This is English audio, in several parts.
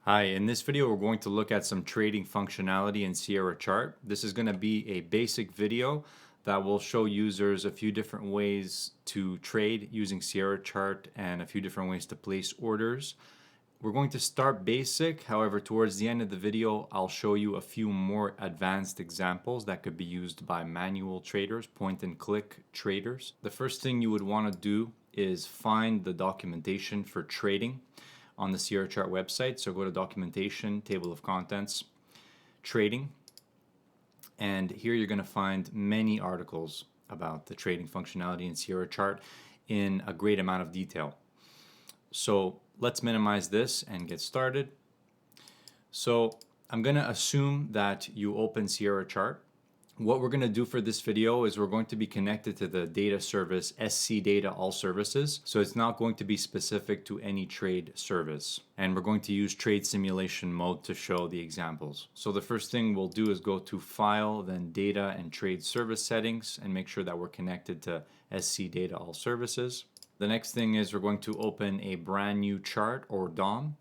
Hi, in this video we're going to look at some trading functionality in Sierra Chart. This is going to be a basic video that will show users a few different ways to trade using Sierra Chart and a few different ways to place orders. We're going to start basic, however towards the end of the video I'll show you a few more advanced examples that could be used by manual traders, point and click traders. The first thing you would want to do is find the documentation for trading on the Sierra Chart website. So go to documentation, table of contents, trading, and here you're going to find many articles about the trading functionality in Sierra Chart in a great amount of detail. So let's minimize this and get started. So I'm going to assume that you open Sierra Chart. What we're going to do for this video is we're going to be connected to the data service SC Data All Services. So it's not going to be specific to any trade service. And we're going to use trade simulation mode to show the examples. So the first thing we'll do is go to File, then Data and Trade Service Settings, and make sure that we're connected to SC Data All Services. The next thing is we're going to open a brand new chart or DOM.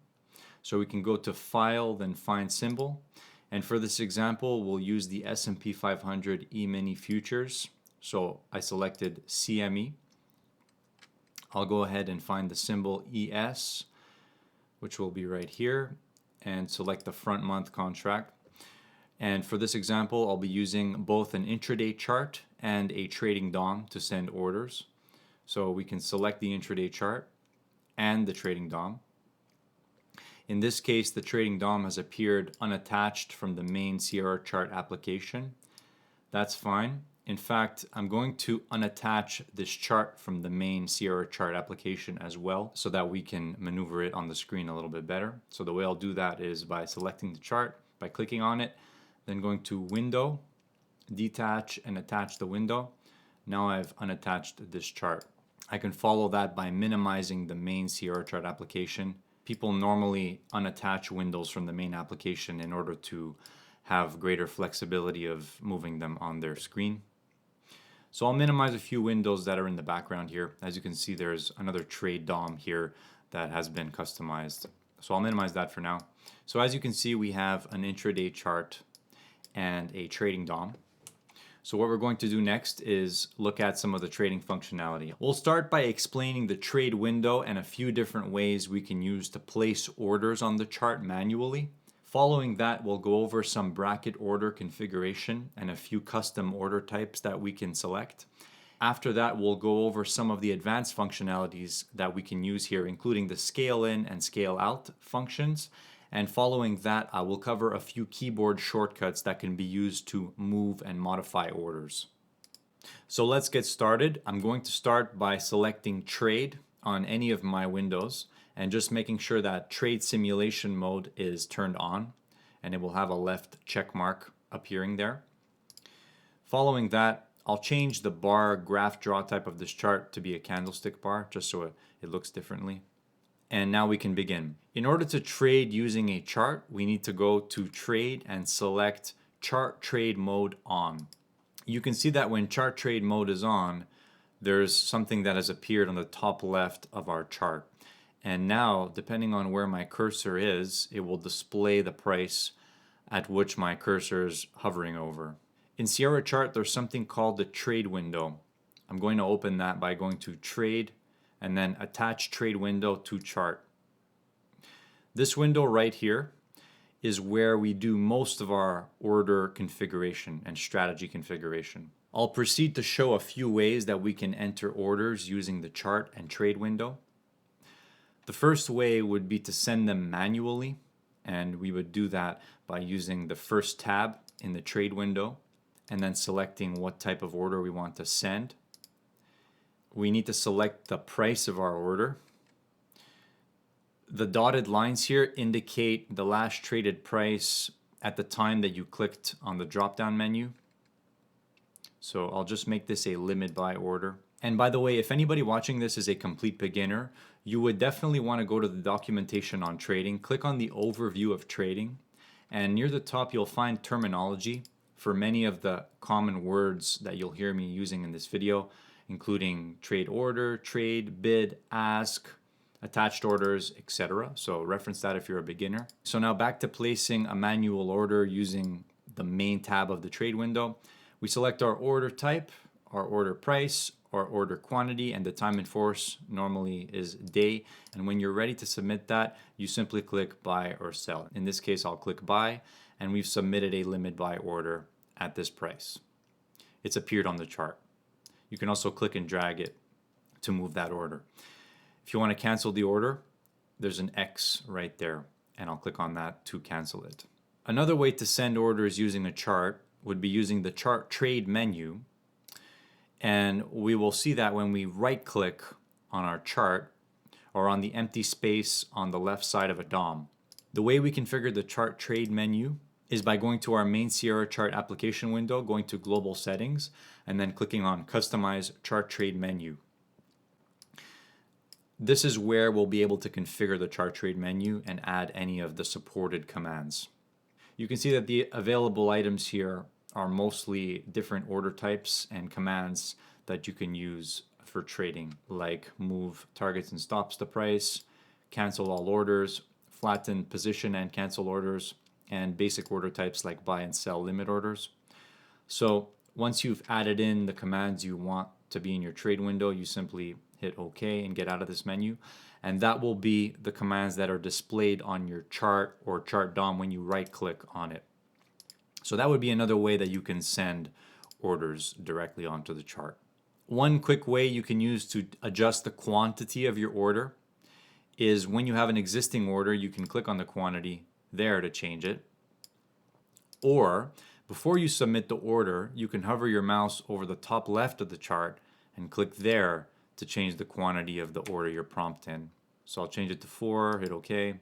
So we can go to File, then Find Symbol. And for this example, we'll use the S&P 500 E-mini futures. So I selected CME. I'll go ahead and find the symbol ES, which will be right here, and select the front month contract. And for this example, I'll be using both an intraday chart and a trading DOM to send orders. So we can select the intraday chart and the trading DOM. In this case, the trading DOM has appeared unattached from the main Sierra Chart application. That's fine. In fact, I'm going to unattach this chart from the main Sierra Chart application as well so that we can maneuver it on the screen a little bit better. So the way I'll do that is by selecting the chart, by clicking on it, then going to Window, Detach and attach the window. Now I've unattached this chart. I can follow that by minimizing the main Sierra Chart application. People normally unattach windows from the main application in order to have greater flexibility of moving them on their screen. So I'll minimize a few windows that are in the background here. As you can see, there's another trade DOM here that has been customized. So I'll minimize that for now. So as you can see, we have an intraday chart and a trading DOM. So what we're going to do next is look at some of the trading functionality. We'll start by explaining the trade window and a few different ways we can use to place orders on the chart manually. Following that, we'll go over some bracket order configuration and a few custom order types that we can select. After that, we'll go over some of the advanced functionalities that we can use here, including the scale in and scale out functions. And following that, I will cover a few keyboard shortcuts that can be used to move and modify orders. So let's get started. I'm going to start by selecting Trade on any of my windows and just making sure that Trade Simulation mode is turned on, and it will have a left check mark appearing there. Following that, I'll change the bar graph draw type of this chart to be a candlestick bar just so it looks differently. And now we can begin. In order to trade using a chart, we need to go to Trade and select Chart Trade Mode On. You can see that when Chart Trade Mode is on, there's something that has appeared on the top left of our chart. And now, depending on where my cursor is, it will display the price at which my cursor is hovering over. In Sierra Chart, there's something called the Trade Window. I'm going to open that by going to Trade, and then attach trade window to chart. This window right here is where we do most of our order configuration and strategy configuration. I'll proceed to show a few ways that we can enter orders using the chart and trade window. The first way would be to send them manually, and we would do that by using the first tab in the trade window and then selecting what type of order we want to send. We need to select the price of our order. The dotted lines here indicate the last traded price at the time that you clicked on the drop-down menu. So I'll just make this a limit buy order. And by the way, if anybody watching this is a complete beginner, you would definitely want to go to the documentation on trading, click on the overview of trading, and near the top you'll find terminology for many of the common words that you'll hear me using in this video, including trade order, trade, bid, ask, attached orders, etc. So reference that if you're a beginner. So now back to placing a manual order using the main tab of the trade window. We select our order type, our order price, our order quantity, and the time in force normally is day. And when you're ready to submit that, you simply click buy or sell. In this case, I'll click buy, and we've submitted a limit buy order at this price. It's appeared on the chart. You can also click and drag it to move that order. If you want to cancel the order, there's an X right there, and I'll click on that to cancel it. Another way to send orders using a chart would be using the chart trade menu, and we will see that when we right click on our chart or on the empty space on the left side of a DOM. The way we configure the chart trade menu is by going to our main Sierra chart application window, going to global settings, and then clicking on customize chart trade menu. This is where we'll be able to configure the chart trade menu and add any of the supported commands. You can see that the available items here are mostly different order types and commands that you can use for trading, like move targets and stops the price, cancel all orders, flatten position and cancel orders, and basic order types like buy and sell limit orders. So once you've added in the commands you want to be in your trade window, you simply hit OK and get out of this menu. And that will be the commands that are displayed on your chart or chart DOM when you right click on it. So that would be another way that you can send orders directly onto the chart. One quick way you can use to adjust the quantity of your order is when you have an existing order, you can click on the quantity there to change it. Or before you submit the order, you can hover your mouse over the top left of the chart and click there to change the quantity of the order you're prompting. So I'll change it to 4, hit OK.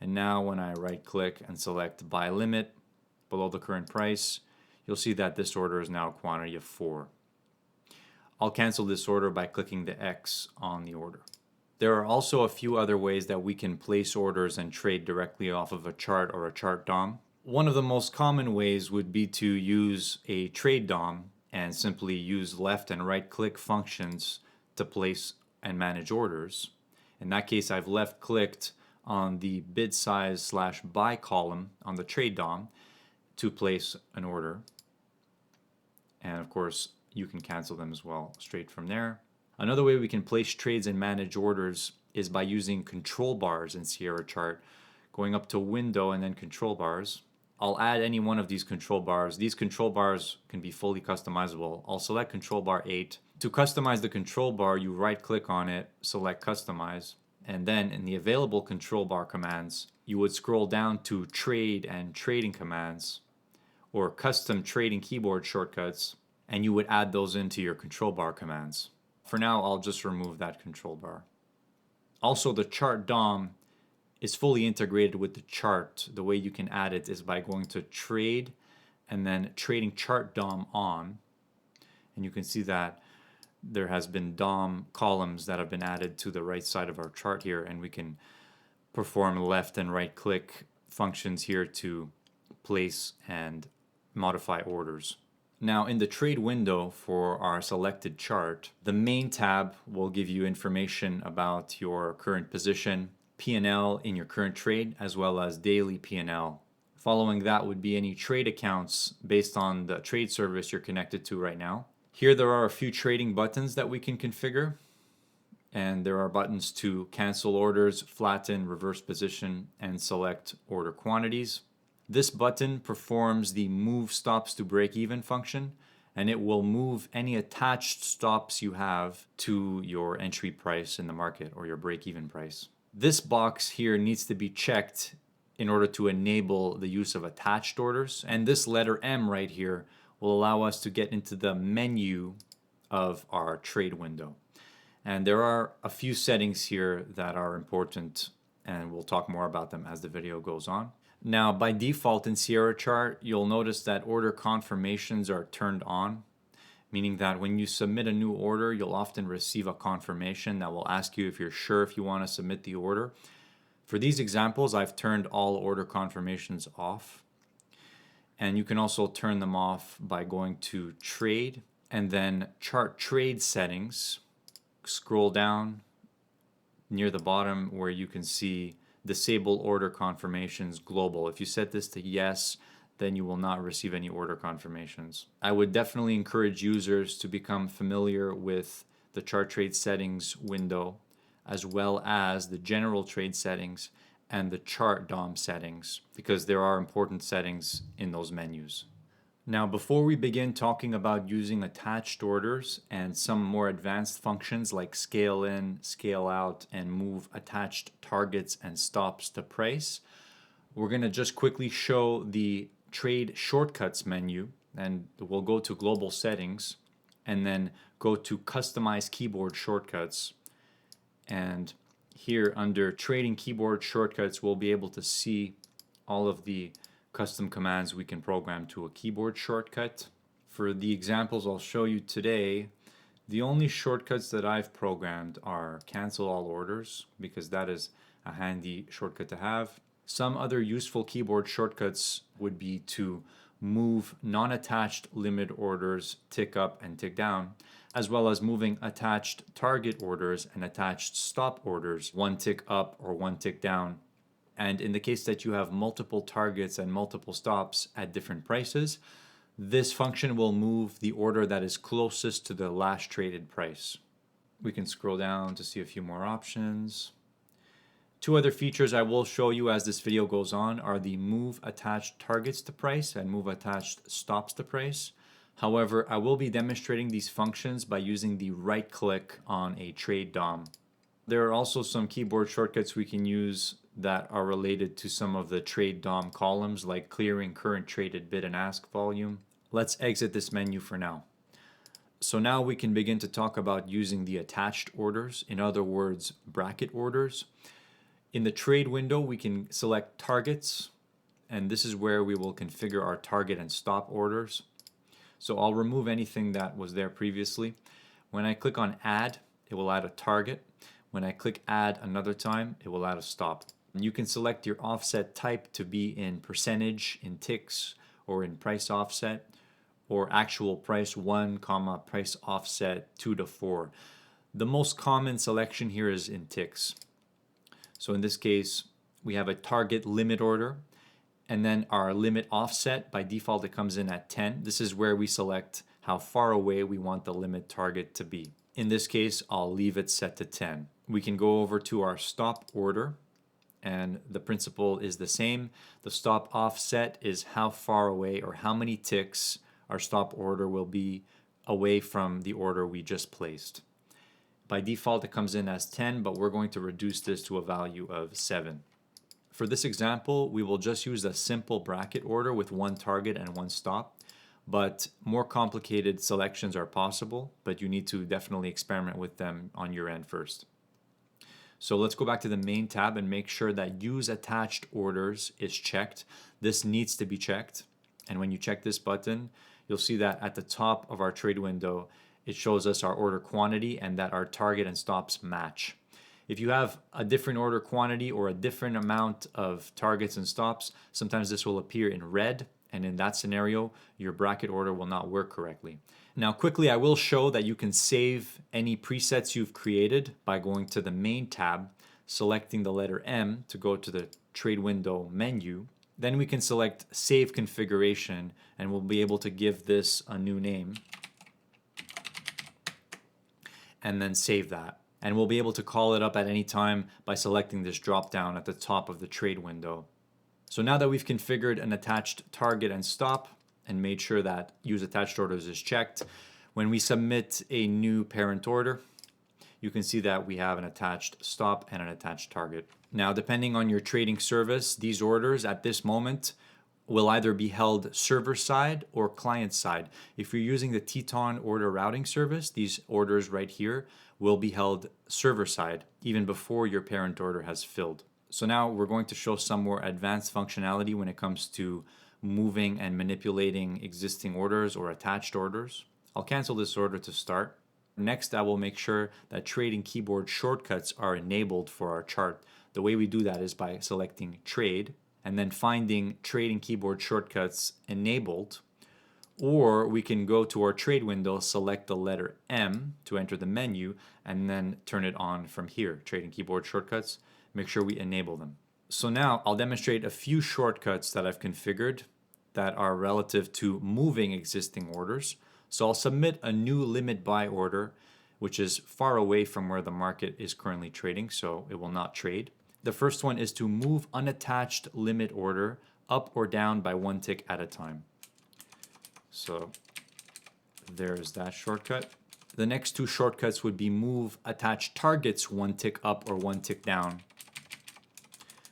And now when I right click and select buy limit below the current price, you'll see that this order is now a quantity of 4. I'll cancel this order by clicking the X on the order. There are also a few other ways that we can place orders and trade directly off of a chart or a chart DOM. One of the most common ways would be to use a trade DOM and simply use left and right click functions to place and manage orders. In that case, I've left clicked on the bid size / buy column on the trade DOM to place an order. And of course, you can cancel them as well straight from there. Another way we can place trades and manage orders is by using control bars in Sierra Chart, going up to window and then control bars. I'll add any one of these control bars. These control bars can be fully customizable. I'll select control bar 8. To customize the control bar, you right click on it, select customize, and then in the available control bar commands, you would scroll down to trade and trading commands or custom trading keyboard shortcuts, and you would add those into your control bar commands. For now, I'll just remove that control bar. Also, the chart DOM is fully integrated with the chart. The way you can add it is by going to trade and then trading chart DOM on. And you can see that there has been DOM columns that have been added to the right side of our chart here, and we can perform left and right click functions here to place and modify orders. Now in the trade window for our selected chart, the main tab will give you information about your current position, P&L in your current trade, as well as daily P&L. Following that would be any trade accounts based on the trade service you're connected to right now. Here there are a few trading buttons that we can configure, and there are buttons to cancel orders, flatten, reverse position, and select order quantities. This button performs the move stops to break even function, and it will move any attached stops you have to your entry price in the market or your break even price. This box here needs to be checked in order to enable the use of attached orders, and this letter M right here will allow us to get into the menu of our trade window. And there are a few settings here that are important, and we'll talk more about them as the video goes on. Now, by default in Sierra Chart, you'll notice that order confirmations are turned on, meaning that when you submit a new order, you'll often receive a confirmation that will ask you if you're sure if you want to submit the order. For these examples, I've turned all order confirmations off. And you can also turn them off by going to Trade and then Chart Trade Settings. Scroll down near the bottom where you can see disable order confirmations global. If you set this to yes, then you will not receive any order confirmations. I would definitely encourage users to become familiar with the chart trade settings window, as well as the general trade settings and the chart DOM settings, because there are important settings in those menus. Now, before we begin talking about using attached orders and some more advanced functions like scale in, scale out, and move attached targets and stops to price, we're going to just quickly show the trade shortcuts menu, and we'll go to global settings and then go to customize keyboard shortcuts. And here under trading keyboard shortcuts, we'll be able to see all of the custom commands we can program to a keyboard shortcut. For the examples I'll show you today, the only shortcuts that I've programmed are cancel all orders, because that is a handy shortcut to have. Some other useful keyboard shortcuts would be to move non-attached limit orders tick up and tick down, as well as moving attached target orders and attached stop orders one tick up or one tick down. And in the case that you have multiple targets and multiple stops at different prices, this function will move the order that is closest to the last traded price. We can scroll down to see a few more options. Two other features I will show you as this video goes on are the move attached targets to price and move attached stops to price. However, I will be demonstrating these functions by using the right click on a trade DOM. There are also some keyboard shortcuts we can use that are related to some of the trade DOM columns, like clearing current traded bid and ask volume. Let's exit this menu for now. So now we can begin to talk about using the attached orders, in other words, bracket orders. In the trade window, we can select targets, and this is where we will configure our target and stop orders. So I'll remove anything that was there previously. When I click on add, it will add a target. When I click add another time, it will add a stop. You can select your offset type to be in percentage, in ticks, or in price offset, or actual price 1, price offset 2 to 4. The most common selection here is in ticks. So in this case, we have a target limit order, and then our limit offset, by default it comes in at 10. This is where we select how far away we want the limit target to be. In this case, I'll leave it set to 10. We can go over to our stop order, and the principle is the same. The stop offset is how far away or how many ticks our stop order will be away from the order we just placed. By default, it comes in as 10, but we're going to reduce this to a value of 7. For this example, we will just use a simple bracket order with one target and one stop, but more complicated selections are possible, but you need to definitely experiment with them on your end first. So let's go back to the main tab and make sure that use attached orders is checked. This needs to be checked. And when you check this button, you'll see that at the top of our trade window, it shows us our order quantity and that our target and stops match. If you have a different order quantity or a different amount of targets and stops, sometimes this will appear in red, and in that scenario, your bracket order will not work correctly. Now quickly, I will show that you can save any presets you've created by going to the main tab, selecting the letter M to go to the trade window menu. Then we can select save configuration, and we'll be able to give this a new name and then save that. And we'll be able to call it up at any time by selecting this drop down at the top of the trade window. So now that we've configured an attached target and stop and made sure that use attached orders is checked, when we submit a new parent order, you can see that we have an attached stop and an attached target. Now, depending on your trading service, these orders at this moment will either be held server side or client side. If you're using the Teton order routing service, these orders right here will be held server side even before your parent order has filled. So now we're going to show some more advanced functionality when it comes to moving and manipulating existing orders or attached orders. I'll cancel this order to start. Next, I will make sure that trading keyboard shortcuts are enabled for our chart. The way we do that is by selecting trade and then finding trading keyboard shortcuts enabled, Or we can go to our trade window, select the letter M to enter the menu, and then turn it on from here. Trading keyboard shortcuts, make sure we enable them. So now I'll demonstrate a few shortcuts that I've configured that are relative to moving existing orders. So I'll submit a new limit buy order, which is far away from where the market is currently trading, so it will not trade. The first one is to move unattached limit order up or down by one tick at a time. So there's that shortcut. The next two shortcuts would be move attached targets one tick up or one tick down,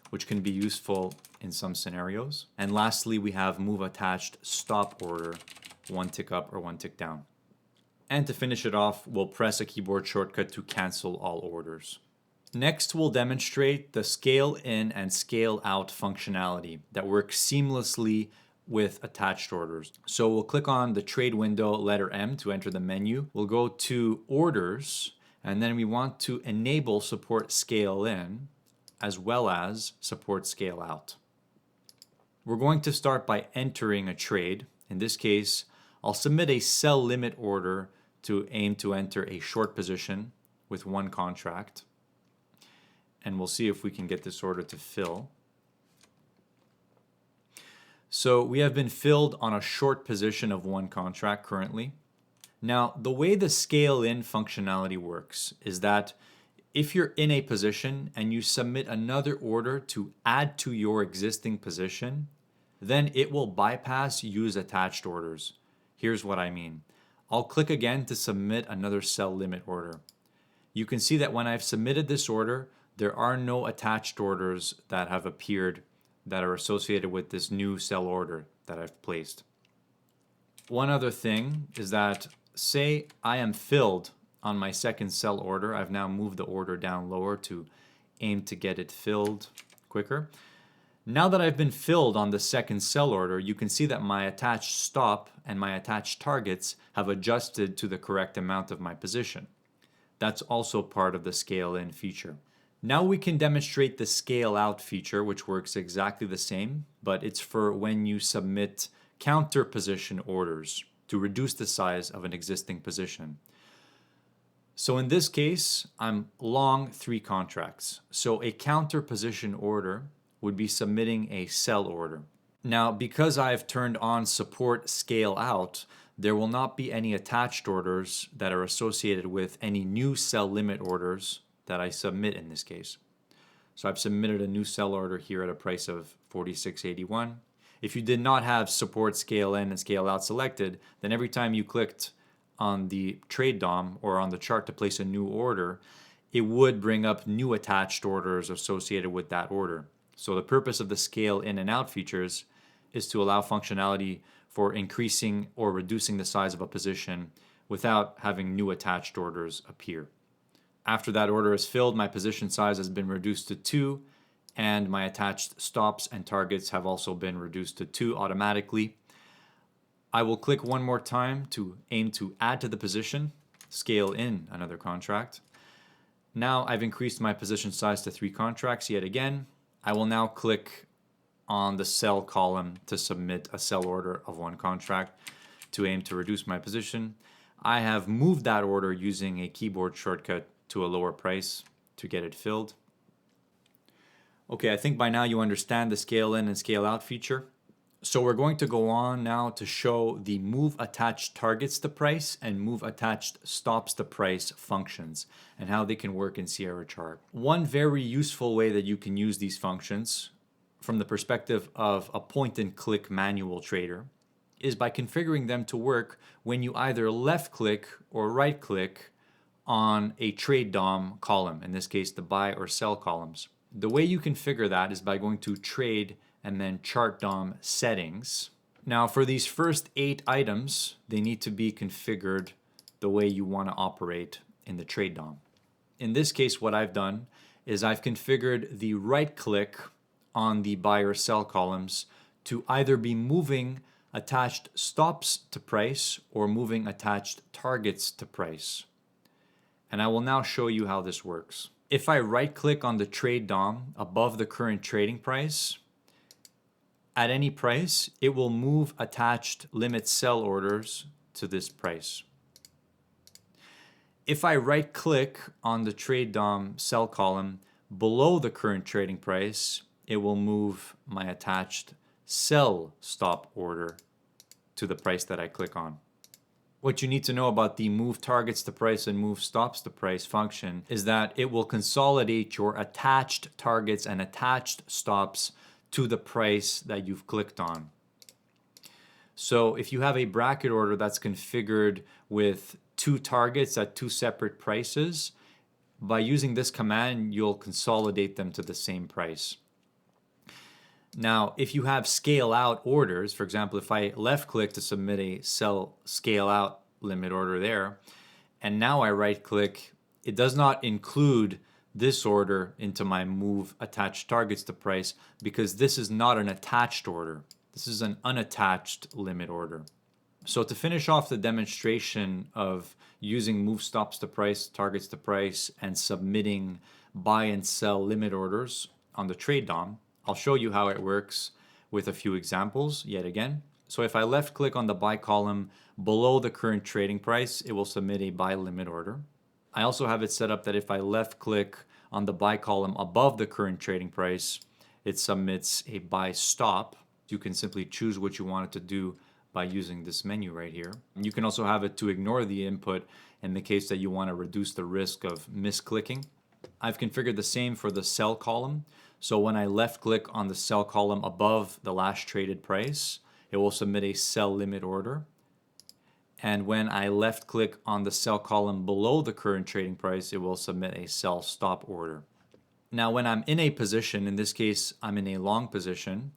which can be useful in some scenarios. And lastly, we have move attached stop order one tick up or one tick down. And to finish it off, we'll press a keyboard shortcut to cancel all orders. Next, we'll demonstrate the scale in and scale out functionality that works seamlessly with attached orders. So we'll click on the trade window, letter M to enter the menu. We'll go to orders, and then we want to enable support scale in as well as support scale out. We're going to start by entering a trade. In this case, I'll submit a sell limit order to aim to enter a short position with one contract. And we'll see if we can get this order to fill. So we have been filled on a short position of one contract currently. Now, the way the scale in functionality works is that if you're in a position and you submit another order to add to your existing position, then it will bypass use attached orders. Here's what I mean. I'll click again to submit another sell limit order. You can see that when I've submitted this order, there are no attached orders that have appeared that are associated with this new sell order that I've placed. One other thing is that say I am filled on my second sell order. I've now moved the order down lower to aim to get it filled quicker. Now that I've been filled on the second sell order, you can see that my attached stop and my attached targets have adjusted to the correct amount of my position. That's also part of the scale in feature. Now we can demonstrate the scale out feature, which works exactly the same, but it's for when you submit counter position orders to reduce the size of an existing position. So in this case, I'm long 3 contracts. So a counter position order would be submitting a sell order. Now, because I've turned on support scale out, there will not be any attached orders that are associated with any new sell limit orders that I submit in this case. So I've submitted a new sell order here at a price of $46.81. If you did not have support scale in and scale out selected, then every time you clicked on the trade DOM or on the chart to place a new order, it would bring up new attached orders associated with that order. So the purpose of the scale in and out features is to allow functionality for increasing or reducing the size of a position without having new attached orders appear. After that order is filled, my position size has been reduced to 2, and my attached stops and targets have also been reduced to 2 automatically. I will click one more time to aim to add to the position, scale in another contract. Now I've increased my position size to 3 contracts yet again. I will now click on the sell column to submit a sell order of 1 contract to aim to reduce my position. I have moved that order using a keyboard shortcut to a lower price to get it filled. Okay, I think by now you understand the scale in and scale out feature. So we're going to go on now to show the move attached targets to price and move attached stops to price functions and how they can work in Sierra Chart. One very useful way that you can use these functions from the perspective of a point and click manual trader is by configuring them to work when you either left click or right click on a trade DOM column, in this case the buy or sell columns. The way you configure that is by going to trade and then chart DOM settings. Now for these first 8 items, they need to be configured the way you want to operate in the trade DOM. In this case, what I've done is I've configured the right click on the buy or sell columns to either be moving attached stops to price or moving attached targets to price. And I will now show you how this works. If I right click on the trade DOM above the current trading price, at any price, it will move attached limit sell orders to this price. If I right click on the trade DOM sell column below the current trading price, it will move my attached sell stop order to the price that I click on. What you need to know about the move targets to price and move stops to price function is that it will consolidate your attached targets and attached stops to the price that you've clicked on. So if you have a bracket order that's configured with two targets at two separate prices, by using this command, you'll consolidate them to the same price. Now, if you have scale out orders, for example, if I left click to submit a sell scale out limit order there, and now I right click, it does not include this order into my move attached targets to price because this is not an attached order. This is an unattached limit order. So to finish off the demonstration of using move stops to price, targets to price, and submitting buy and sell limit orders on the trade DOM, I'll show you how it works with a few examples yet again. So if I left click on the buy column below the current trading price, it will submit a buy limit order. I also have it set up that if I left click on the buy column above the current trading price, it submits a buy stop. You can simply choose what you want it to do by using this menu right here. You can also have it to ignore the input in the case that you want to reduce the risk of misclicking. I've configured the same for the sell column. So when I left click on the sell column above the last traded price, it will submit a sell limit order. And when I left click on the sell column below the current trading price, it will submit a sell stop order. Now when I'm in a position, in this case I'm in a long position,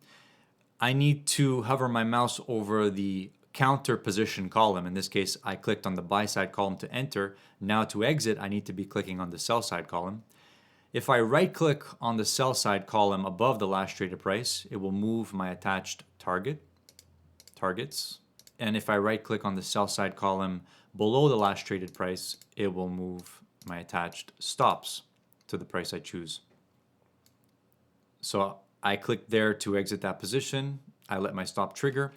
I need to hover my mouse over the counter position column. In this case, I clicked on the buy side column to enter. Now to exit, I need to be clicking on the sell side column. If I right click on the sell side column above the last traded price, it will move my attached targets. And if I right click on the sell side column below the last traded price, it will move my attached stops to the price I choose. So I click there to exit that position. I let my stop trigger.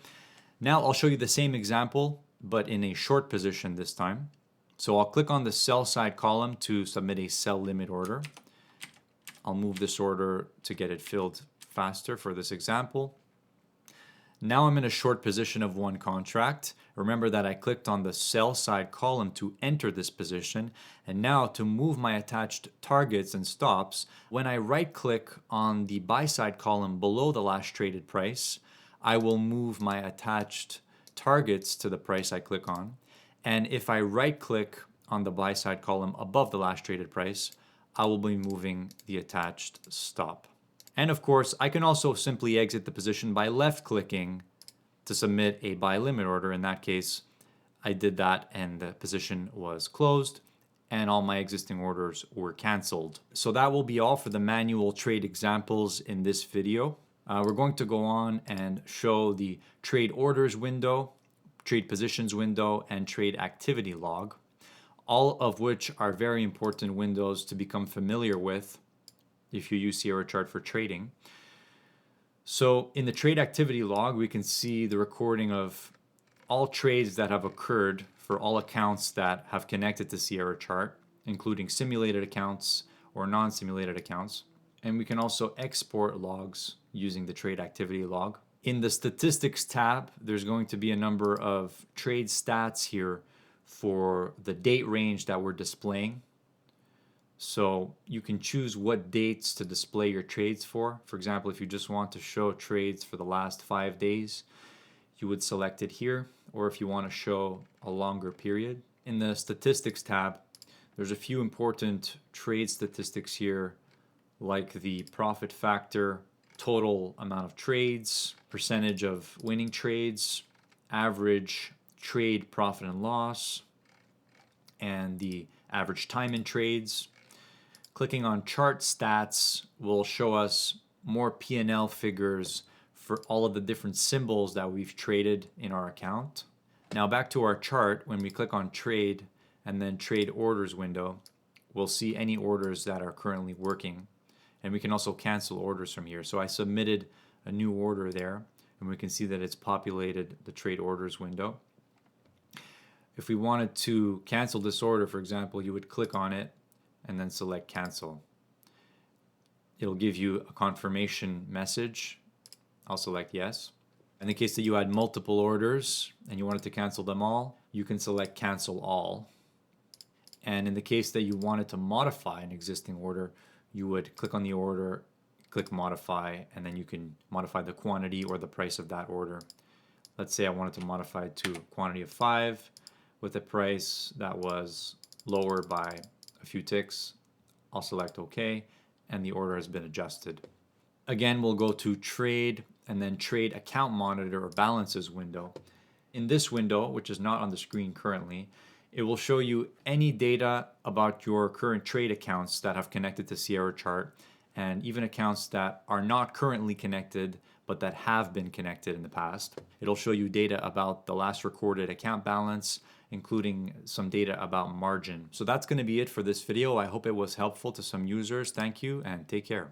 Now I'll show you the same example, but in a short position this time. So I'll click on the sell side column to submit a sell limit order. I'll move this order to get it filled faster for this example. Now I'm in a short position of one contract. Remember that I clicked on the sell side column to enter this position. And now to move my attached targets and stops, when I right click on the buy side column below the last traded price, I will move my attached targets to the price I click on. And if I right click on the buy side column above the last traded price, I will be moving the attached stop. And of course, I can also simply exit the position by left clicking to submit a buy limit order. In that case, I did that and the position was closed and all my existing orders were canceled. So that will be all for the manual trade examples in this video. We're going to go on and show the trade orders window, trade positions window, and trade activity log, all of which are very important windows to become familiar with if you use Sierra Chart for trading. So in the trade activity log, we can see the recording of all trades that have occurred for all accounts that have connected to Sierra Chart, including simulated accounts or non-simulated accounts. And we can also export logs using the trade activity log. In the statistics tab, there's going to be a number of trade stats here for the date range that we're displaying. So you can choose what dates to display your trades for. For example, if you just want to show trades for the last 5 days, you would select it here. Or if you want to show a longer period. In the statistics tab, there's a few important trade statistics here, like the profit factor, total amount of trades, percentage of winning trades, average trade profit and loss, and the average time in trades. Clicking on chart stats will show us more P&L figures for all of the different symbols that we've traded in our account. Now back to our chart, when we click on trade and then trade orders window, we'll see any orders that are currently working. And we can also cancel orders from here. So I submitted a new order there, and we can see that it's populated the trade orders window. If we wanted to cancel this order, for example, you would click on it and then select cancel. It'll give you a confirmation message. I'll select yes. In the case that you had multiple orders and you wanted to cancel them all, you can select cancel all. And in the case that you wanted to modify an existing order, you would click on the order, click modify, and then you can modify the quantity or the price of that order. Let's say I wanted to modify it to a quantity of 5 with a price that was lower by a few ticks. I'll select OK, and the order has been adjusted. Again, we'll go to Trade and then Trade Account Monitor or Balances window. In this window, which is not on the screen currently, it will show you any data about your current trade accounts that have connected to Sierra Chart, and even accounts that are not currently connected but that have been connected in the past. It'll show you data about the last recorded account balance, including some data about margin. So that's going to be it for this video. I hope it was helpful to some users. Thank you and take care.